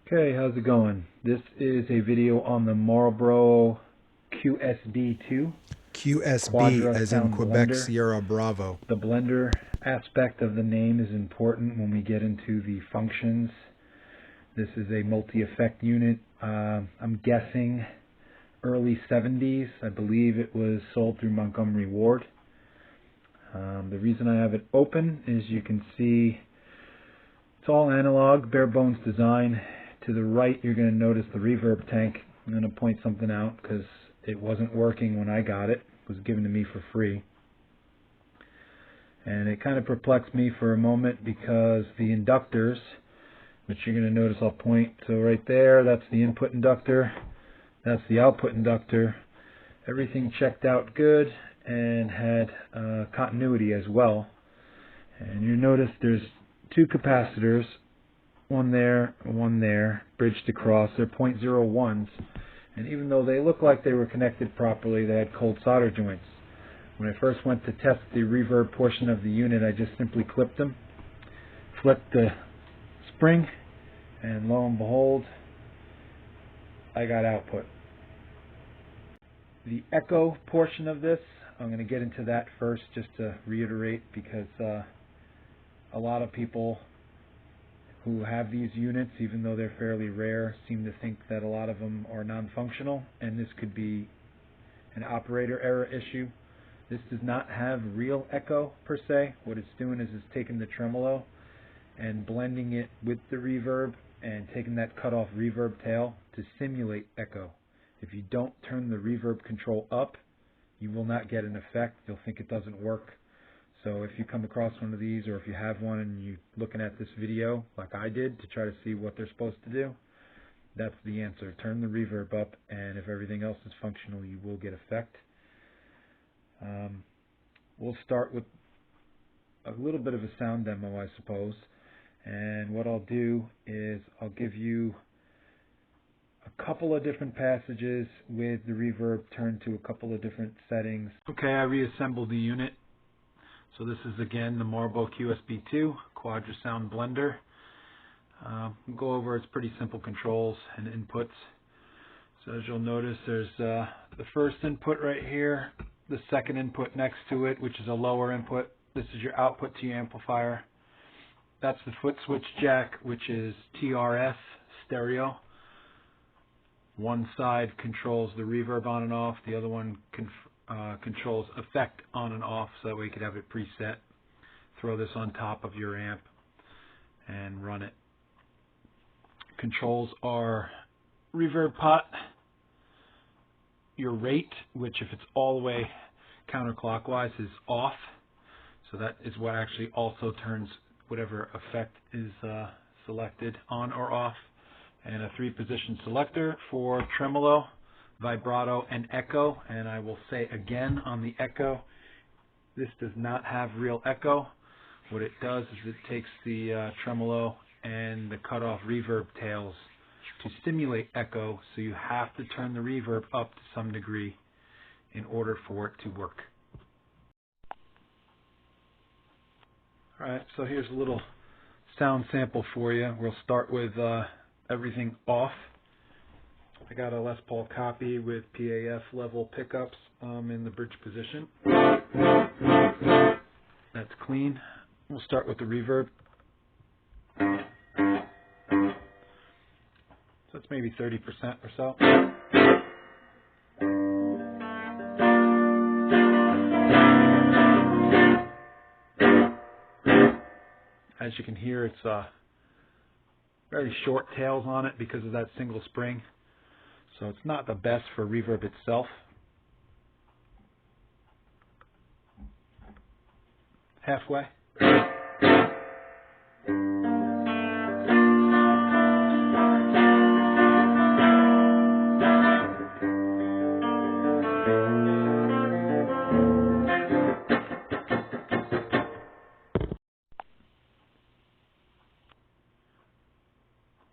Okay, how's it going? This is a video on the Marlboro QSB-II QSB Quadra as in sound Quebec blender. Sierra Bravo. The blender aspect of the name is important when we get into the functions. This is a multi-effect unit. I'm guessing early 70s. I believe it was sold through Montgomery Ward. The reason I have it open is you can see it's all analog, bare bones design. To the right, you're going to notice the reverb tank. I'm going to point something out because it wasn't working when I got it. It was given to me for free. And it kind of perplexed me for a moment because the inductors, which you're going to notice I'll point to right there, that's the input inductor, that's the output inductor. Everything checked out good and had continuity as well. And you notice there's two capacitors, one there, bridged across. They're .01s, and even though they look like they were connected properly, they had cold solder joints. When I first went to test the reverb portion of the unit, I just simply clipped them, flipped the spring, and lo and behold, I got output. The echo portion of this, I'm going to get into that first just to reiterate, because a lot of people who have these units, even though they're fairly rare, seem to think that a lot of them are non-functional, and this could be an operator error issue. This does not have real echo per se. What it's doing is it's taking the tremolo and blending it with the reverb and taking that cut-off reverb tail to simulate echo. If you don't turn the reverb control up, you will not get an effect. You'll think it doesn't work. So if you come across one of these, or if you have one and you're looking at this video like I did to try to see what they're supposed to do, that's the answer. Turn the reverb up, and if everything else is functional, you will get effect. We'll start with a little bit of a sound demo, I suppose. And what I'll do is I'll give you a couple of different passages with the reverb turned to a couple of different settings. Okay, I reassembled the unit. So this is again the Marlboro QSB-II Quadra sound blender. We'll go over its pretty simple controls and inputs. So as you'll notice, there's the first input right here, the second input next to it, which is a lower input. This is your output to your amplifier. That's the foot switch jack, which is TRS stereo. One side controls the reverb on and off, the other one controls effect on and off, so that way you could have it preset. Throw this on top of your amp and run it. Controls are reverb pot, your rate, which if it's all the way counterclockwise is off, so that is what actually also turns whatever effect is selected on or off, and a 3-position selector for tremolo, vibrato, and echo. And I will say again on the echo, this does not have real echo. What it does is it takes the tremolo and the cutoff reverb tails to simulate echo, so you have to turn the reverb up to some degree in order for it to work. Alright, so here's a little sound sample for you. We'll start with everything off. I got a Les Paul copy with PAF level pickups in the bridge position. That's clean. We'll start with the reverb. So it's maybe 30% or so. As you can hear, it's very short tails on it because of that single spring. So it's not the best for reverb itself. Halfway.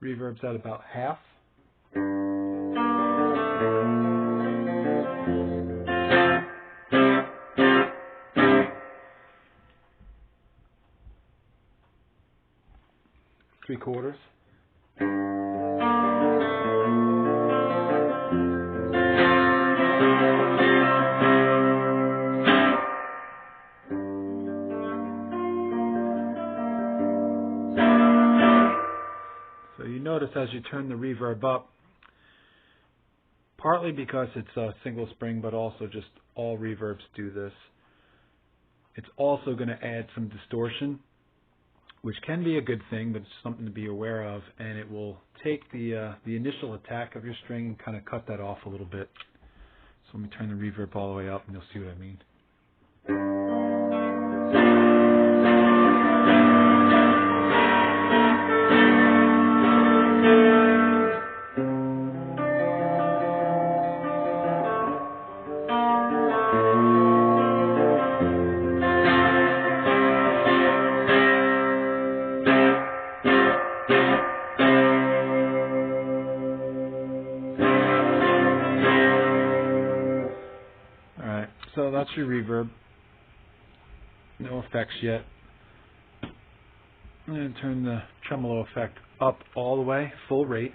Reverb's at about half. Three quarters. you notice as you turn the reverb up, partly because it's a single spring, but also just all reverbs do this, it's also going to add some distortion, which can be a good thing, but it's something to be aware of, and it will take the initial attack of your string and kind of cut that off a little bit. So let me turn the reverb all the way up and you'll see what I mean. Alright, so that's your reverb. No effects yet. I'm going to turn the tremolo effect up all the way, full rate.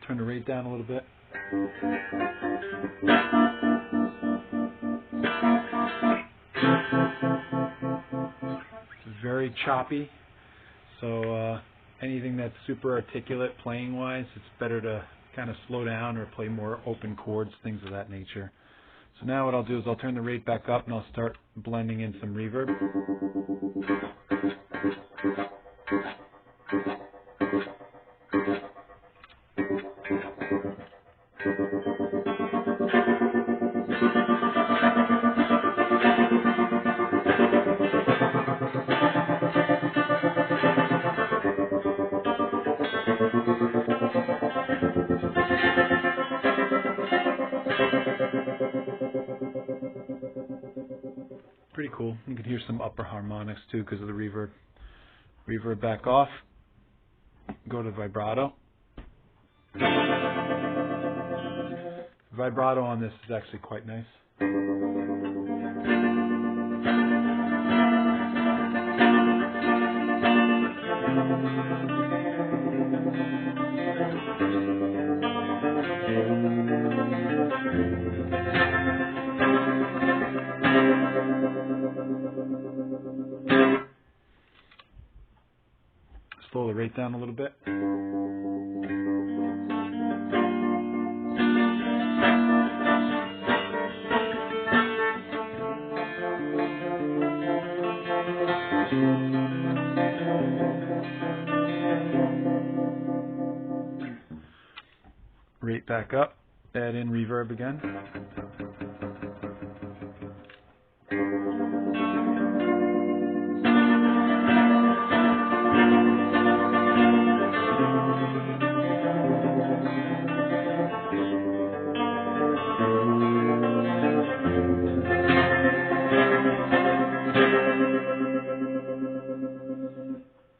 Turn the rate down a little bit. It's very choppy, so anything that's super articulate playing wise, it's better to kind of slow down or play more open chords, things of that nature. So now what I'll do is I'll turn the rate back up and I'll start blending in some reverb. Pretty cool. You can hear some upper harmonics too because of the reverb. Reverb back off. Go to vibrato. Vibrato on this is actually quite nice. Slow the rate down a little bit. Rate back up. Add in reverb again.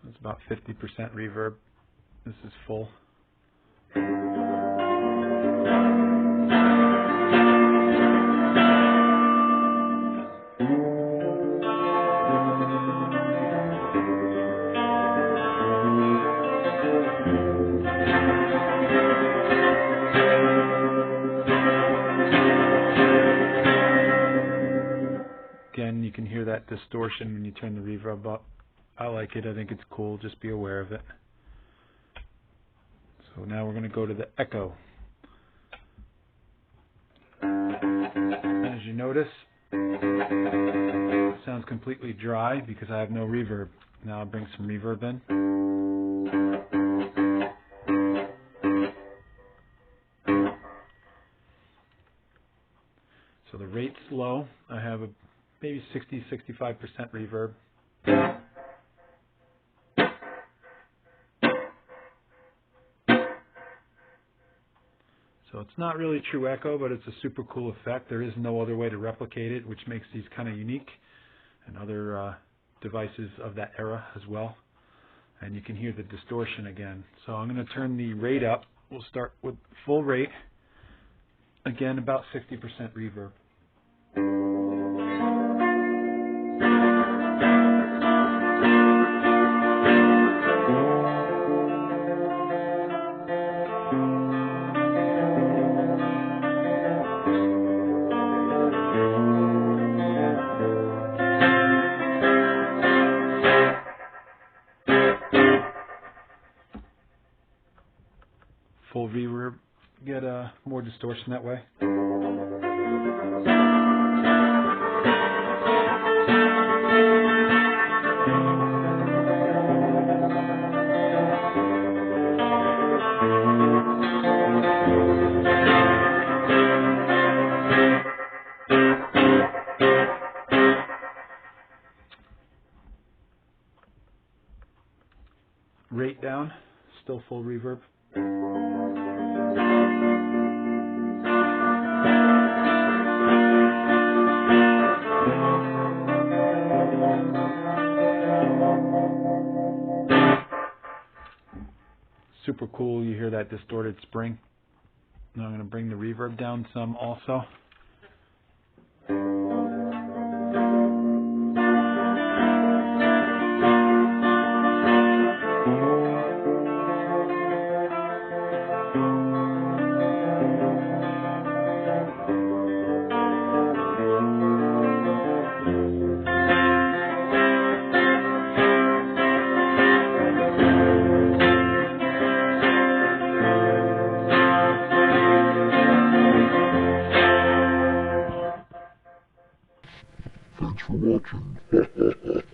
It's about 50% reverb. This is full. Again, you can hear that distortion when you turn the reverb up. I like it. I think it's cool. Just be aware of it. So now we're going to go to the echo. As you notice, it sounds completely dry because I have no reverb. Now I'll bring some reverb in. So the rate's low. I have a maybe 60-65% reverb. So it's not really true echo, but it's a super cool effect. There is no other way to replicate it, which makes these kind of unique, and other devices of that era as well. And you can hear the distortion again. So I'm going to turn the rate up. We'll start with full rate. Again, about 60% reverb. get more distortion that way. Rate down, still full reverb. Super cool, you hear that distorted spring. Now I'm going to bring the reverb down some also. Thanks for watching.